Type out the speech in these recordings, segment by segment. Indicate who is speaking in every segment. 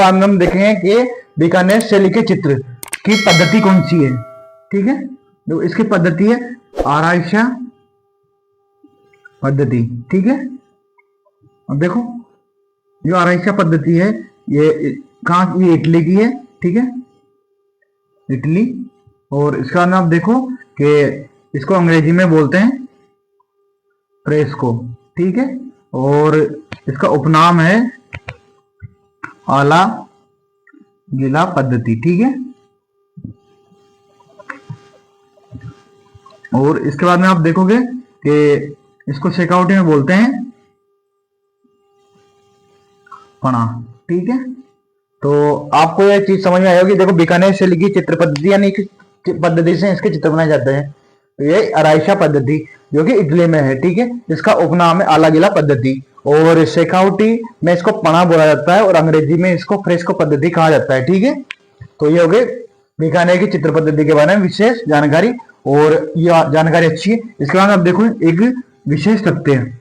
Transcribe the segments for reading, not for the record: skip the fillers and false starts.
Speaker 1: बाद में हम देखेंगे कि बीकानेर शैली के चित्र की पद्धति कौन सी है। ठीक है, तो इसकी पद्धति है आराइशा पद्धति। ठीक है, अब देखो जो आराइशा पद्धति है ये कहाँ, ये इटली की है। ठीक है, इटली। और इसका नाम देखो कि इसको अंग्रेजी में बोलते हैं फ्रेस्को। ठीक है, और इसका उपनाम है आला गीला पद्धति। ठीक है, और इसके बाद में आप देखोगे कि इसको शेकावटी में बोलते हैं पणा। ठीक है, तो आपको यह चीज समझ में आई होगी। देखो बीकानेर शैली की चित्र पद्धति यानी कि पद्धति से इसके चित्र बनाए जाते हैं। तो ये आराइशा पद्धति जो कि इटली में है। ठीक है, इसका उपनाम है आला गीला पद्धति, और शेखावटी में इसको पणा बोला जाता है, और अंग्रेजी में इसको फ्रेस्को पद्धति कहा जाता है। ठीक है, तो ये हो गए बीकानेर की चित्र पद्धति के बारे में विशेष जानकारी, और यह जानकारी अच्छी है। इसके बाद आप देखो एक विशेष तथ्य है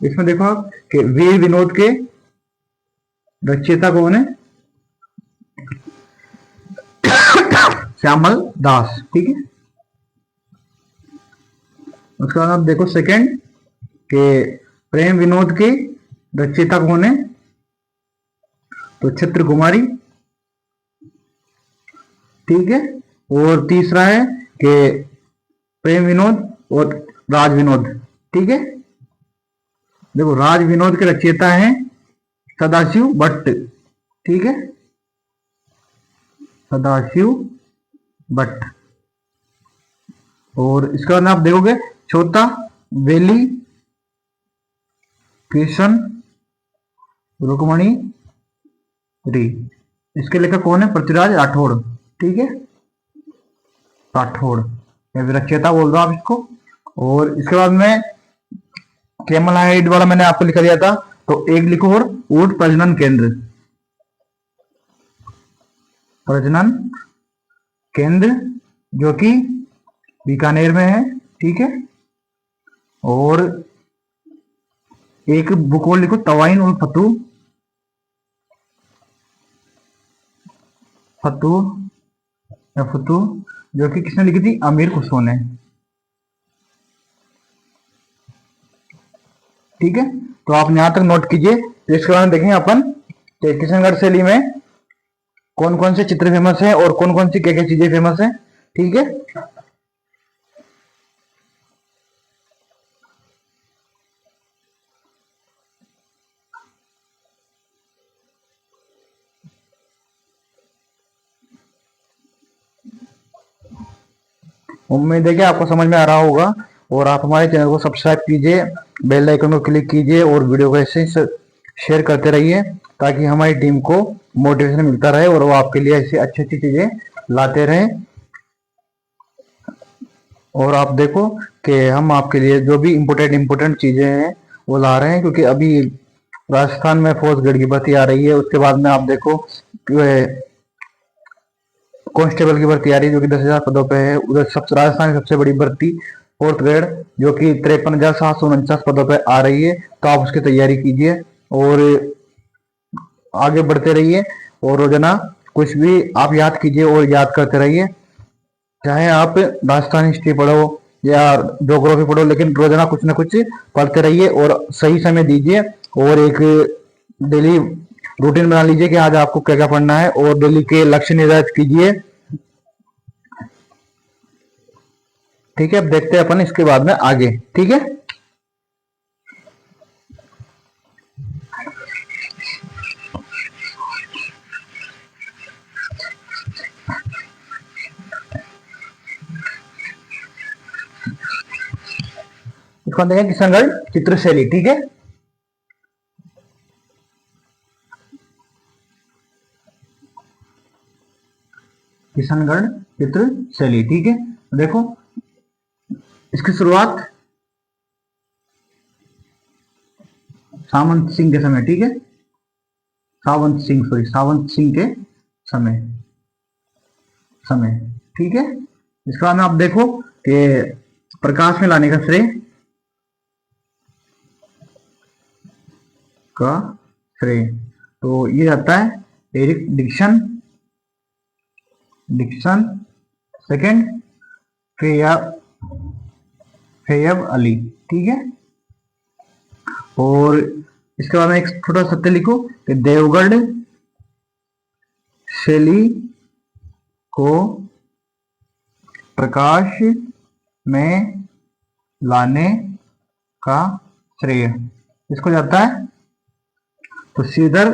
Speaker 1: इसमें। देखो आप कि वीर विनोद के रचयिता कौन है? श्यामल दास। ठीक है, उसके बाद आप देखो सेकंड के प्रेम विनोद के रचयिता कौन है? तो चित्र कुमारी। ठीक है, और तीसरा है कि प्रेम विनोद और राज विनोद। ठीक है, देखो राज विनोद के रचयिता हैं सदाशिव भट्ट। ठीक है, सदाशिव भट्ट। और इसके बाद आप देखोगे चौथा वेली कृष्ण रुक्मणी री। इसके लेखक कौन है? पृथ्वीराज राठौड़। ठीक है, राठौड़ या फिर रचयिता बोल दो आप इसको। और इसके बाद में कैमलाइड वाला मैंने आपको लिखा दिया था, तो एक लिखो और ऊंट प्रजनन केंद्र, प्रजनन केंद्र जो कि बीकानेर में है। ठीक है, और एक बुक और लिखो तवाइन उल फतू, फतू या फतू, जो कि किसने लिखी थी? अमीर खुसरो ने। ठीक है, तो आप यहां तक नोट कीजिए। तो इसके बाद देखेंगे अपन किशनगढ़ शैली में कौन कौन से चित्र फेमस है और कौन कौन सी क्या क्या चीजें फेमस है। ठीक है, उम्मीद है कि आपको समझ में आ रहा होगा। और आप हमारे चैनल को सब्सक्राइब कीजिए, बेल आइकन को क्लिक कीजिए और वीडियो को ऐसे शेयर करते रहिए ताकि हमारी टीम को मोटिवेशन मिलता रहे और वो आपके लिए ऐसी अच्छी अच्छी चीजें लाते रहें। और आप देखो कि हम आपके लिए जो भी इम्पोर्टेंट चीजें हैं वो ला रहे हैं, क्योंकि अभी राजस्थान में फौज गढ़ की भर्ती आ रही है। उसके बाद में आप देखो कांस्टेबल की भर्ती आ रही है जो कि 10,000 पदों पे है। उधर राजस्थान की सबसे बड़ी भर्ती 4th ग्रेड जो कि 53,749 पदों पे आ रही है। तो आप उसकी तैयारी कीजिए और आगे बढ़ते रहिए, और रोजाना कुछ भी आप याद कीजिए और याद करते रहिए। चाहे आप राजस्थान हिस्ट्री पढ़ो या ज्योग्राफी पढ़ो, लेकिन रोजाना कुछ ना कुछ पढ़ते रहिए और सही समय दीजिए। और एक डेली रूटीन बना लीजिए कि आज आपको क्या क्या पढ़ना है, और डेली के लक्ष्य निर्धारित कीजिए। ठीक है, अब देखते हैं अपन इसके बाद में आगे। ठीक है, इसको देखें किशनगढ़ चित्रशैली। ठीक है, किशनगढ़ चित्रशैली। ठीक है, देखो इसकी शुरुआत सावंत सिंह के समय। ठीक है, सावंत सिंह के समय समय। ठीक है, इसके बाद में आप देखो कि प्रकाश में लाने का श्रेय का श्रेय। तो ये आता है एरिक डिक्सन, सेकंड फैयब अली, ठीक है। और इसके बाद में एक छोटा सत्य लिखो कि देवगढ़ शैली को प्रकाश में लाने का श्रेय इसको जाता है तो श्रीधर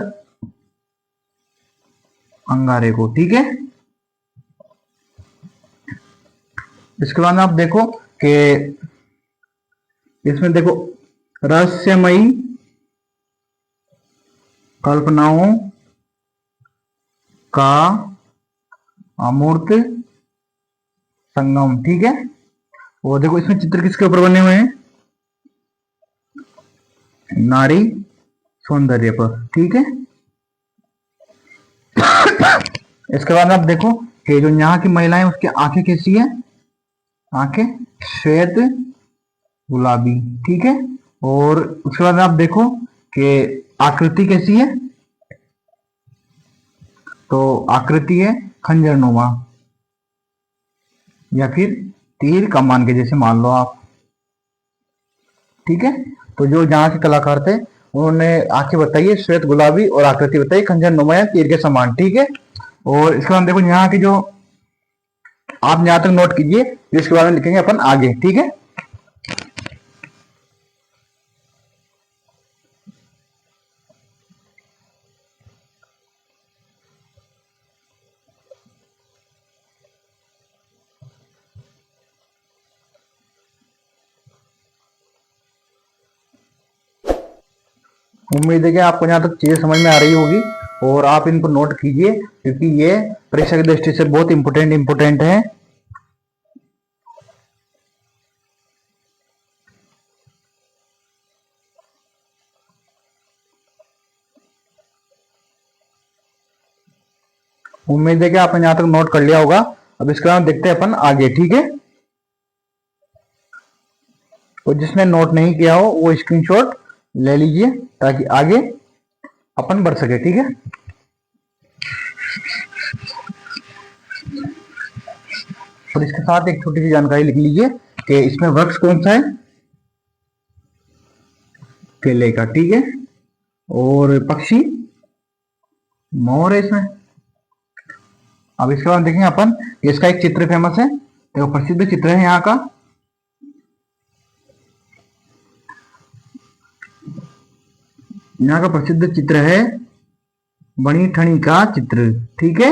Speaker 1: अंगारे को, ठीक है। इसके बाद आप देखो कि इसमें देखो रहस्यमयी कल्पनाओं का अमूर्त संगम, ठीक है। वो देखो इसमें चित्र किसके ऊपर बने हुए हैं, नारी सौंदर्य पर, ठीक है। इसके बाद आप देखो कि जो यहाँ की महिलाएं उसकी आंखें कैसी है, आंखें श्वेत गुलाबी, ठीक है। और उसके बाद आप देखो कि आकृति कैसी है, तो आकृति है खंजरनुमा या फिर तीर कमान के जैसे मान लो आप, ठीक है। तो जो जहां के कलाकार थे उन्होंने आंखें बताई है श्वेत गुलाबी और आकृति बताई खंजरनुमा या तीर के समान, ठीक है। और इसके बाद देखो यहाँ की जो आप यहां तक नोट कीजिए, इसके बारे में लिखेंगे अपन आगे, ठीक है। उम्मीद है कि आपको यहाँ तक चीजें समझ में आ रही होगी और आप इनको नोट कीजिए क्योंकि ये परीक्षा की दृष्टि से बहुत इंपोर्टेंट है। उम्मीद है कि आपने यहाँ तक नोट कर लिया होगा। अब इसके बाद देखते हैं अपन आगे, ठीक है। और जिसने नोट नहीं किया हो वो स्क्रीनशॉट ले लीजिए ताकि आगे अपन बढ़ सके, ठीक है। और इसके साथ एक छोटी सी जानकारी लिख लीजिए कि इसमें वृक्ष कौन सा है, केले का, ठीक है। और पक्षी मोर है इसमें। अब इसके बाद देखेंगे अपन इसका एक चित्र फेमस है, देखो प्रसिद्ध चित्र है यहाँ का, यहाँ का प्रसिद्ध चित्र है बनी ठनी का चित्र, ठीक है।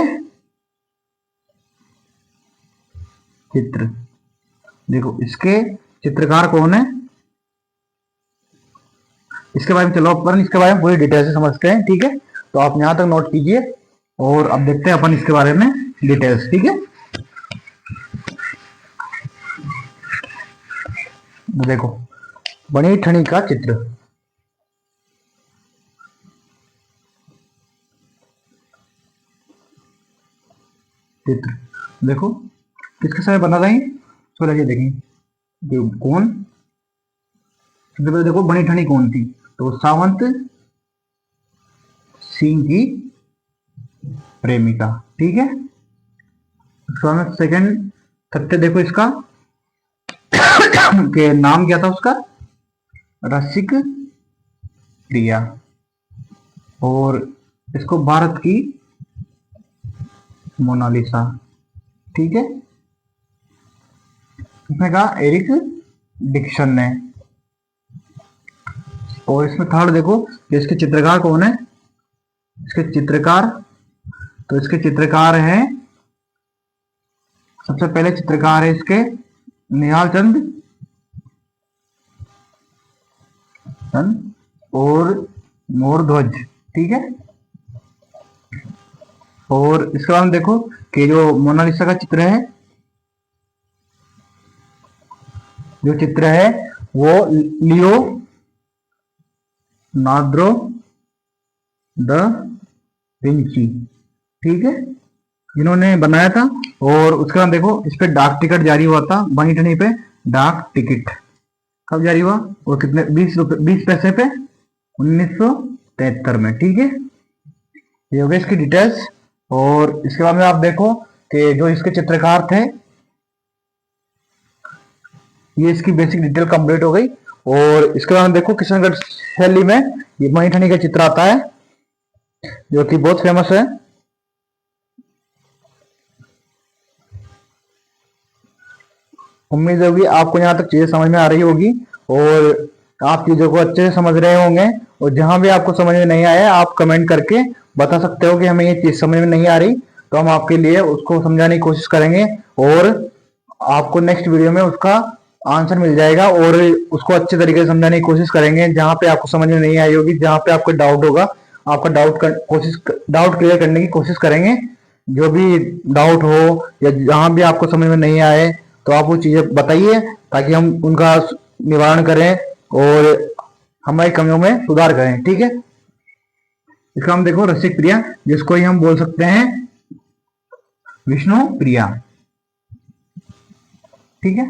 Speaker 1: चित्र देखो इसके चित्रकार कौन है, इसके बारे में चलो अपन इसके बारे में पूरी डिटेल से समझते हैं, ठीक है। तो आप यहां तक नोट कीजिए और अब देखते हैं अपन इसके बारे में डिटेल्स, ठीक है। देखो बनी ठनी का चित्र, देखो किसके समय बना रहे हैं, तो लगे देखें कौन, सबसे पहले देखो बनी ठनी कौन थी, तो सावंत सिंह की प्रेमिका, ठीक है। सेकंड तथ्य देखो इसका के नाम क्या था उसका, रसिक प्रिया। और इसको भारत की मोनालिसा, ठीक है। इसमें कहा एरिक डिक्सन ने। और इसमें थर्ड देखो कि इसके चित्रकार कौन है, इसके चित्रकार, तो इसके चित्रकार हैं, सबसे पहले चित्रकार है इसके निहाल चंद और मोरध्वज, ठीक है। और इसके बाद देखो कि जो मोनालिसा का चित्र है, जो चित्र है वो लियो नार्डो द विंची, ठीक है, जिन्होंने बनाया था। और उसके बाद देखो इस पे डाक टिकट जारी हुआ था, बनी ठनी पे डाक टिकट कब जारी हुआ, और कितने 20 पैसे पे 1900 1973 में। ठीक है, ये हो गई इसकी डिटेल्स। और इसके बाद में आप देखो कि जो इसके चित्रकार थे, ये इसकी बेसिक डिटेल कंप्लीट हो गई। और इसके बाद देखो किशनगढ़ शैली में ये मणिठनी का चित्र आता है जो कि बहुत फेमस है। उम्मीद होगी आपको यहाँ तक चीजें समझ में आ रही होगी और आप चीजों को अच्छे से समझ रहे होंगे। और जहां भी आपको समझ में नहीं आया आप कमेंट करके बता सकते हो कि हमें ये चीज समझ में नहीं आ रही, तो हम आपके लिए उसको समझाने की कोशिश करेंगे और आपको नेक्स्ट वीडियो में उसका आंसर मिल जाएगा और उसको अच्छे तरीके से समझाने की कोशिश करेंगे। जहां पे आपको समझ में नहीं आई होगी, जहां पे आपको डाउट होगा, आपका डाउट क्लियर करने की कोशिश करेंगे। जो भी डाउट हो या जहां भी आपको समझ में नहीं आए तो आप वो चीजें बताइए ताकि हम उनका निवारण करें और हमारी कमियों में सुधार करें। ठीक है, इसका हम देखो रसिक प्रिया, जिसको ही हम बोल सकते हैं विष्णु प्रिया। ठीक है,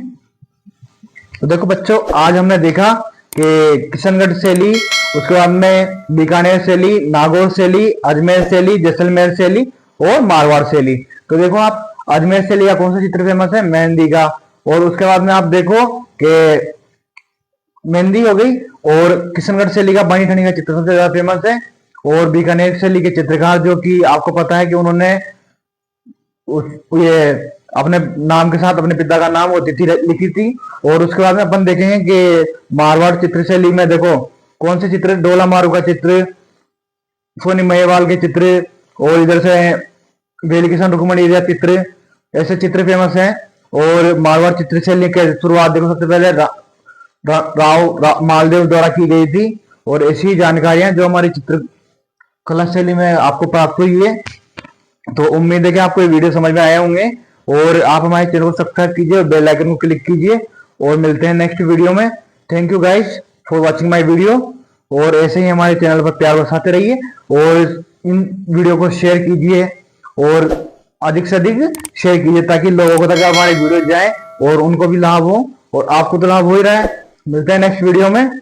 Speaker 1: तो देखो बच्चों, आज हमने देखा कि किशनगढ़ शैली, उसके बाद में बीकानेर शैली, नागौर शैली, अजमेर शैली, जैसलमेर शैली और मारवाड़ शैली। तो देखो आप अजमेर शैली का कौन सा चित्र फेमस है? मेहंदी का। और उसके बाद में आप देखो कि मेहंदी हो गई और किशनगढ़ शैली का मणिठनी का चित्र सबसे ज्यादा फेमस है। और बीकानेर शैली के चित्रकार जो कि आपको पता है कि उन्होंने ये अपने नाम के साथ अपने पिता का नाम और तिथि लिखी थी। और उसके बाद में अपन देखेंगे कि मारवाड़ चित्र शैली में देखो कौन से चित्र, डोला मारू का चित्र, सोनी महेवाल के चित्र और इधर से वेली किशन रुक्मणी का चित्र, ऐसे चित्र फेमस हैं। और मारवाड़ चित्र शैली के शुरुआत देखो सबसे पहले राव मालदेव द्वारा की गई थी। और ऐसी ही जानकारियां जो हमारी चित्रकला शैली में आपको प्राप्त हुई है। तो उम्मीद है कि आपको ये वीडियो समझ में आए होंगे और आप हमारे चैनल को सब्सक्राइब कीजिए और बेल आइकन को क्लिक कीजिए और मिलते हैं नेक्स्ट वीडियो में। Thank you guys for watching my video. और ऐसे ही हमारे चैनल पर प्यार बरसाते रहिए और इन वीडियो को शेयर कीजिए और अधिक से अधिक शेयर कीजिए ताकि लोगों को तक हमारे वीडियो जाए और उनको भी लाभ हो और आपको तो लाभ हो ही रहा है। मिलते हैं नेक्स्ट वीडियो में।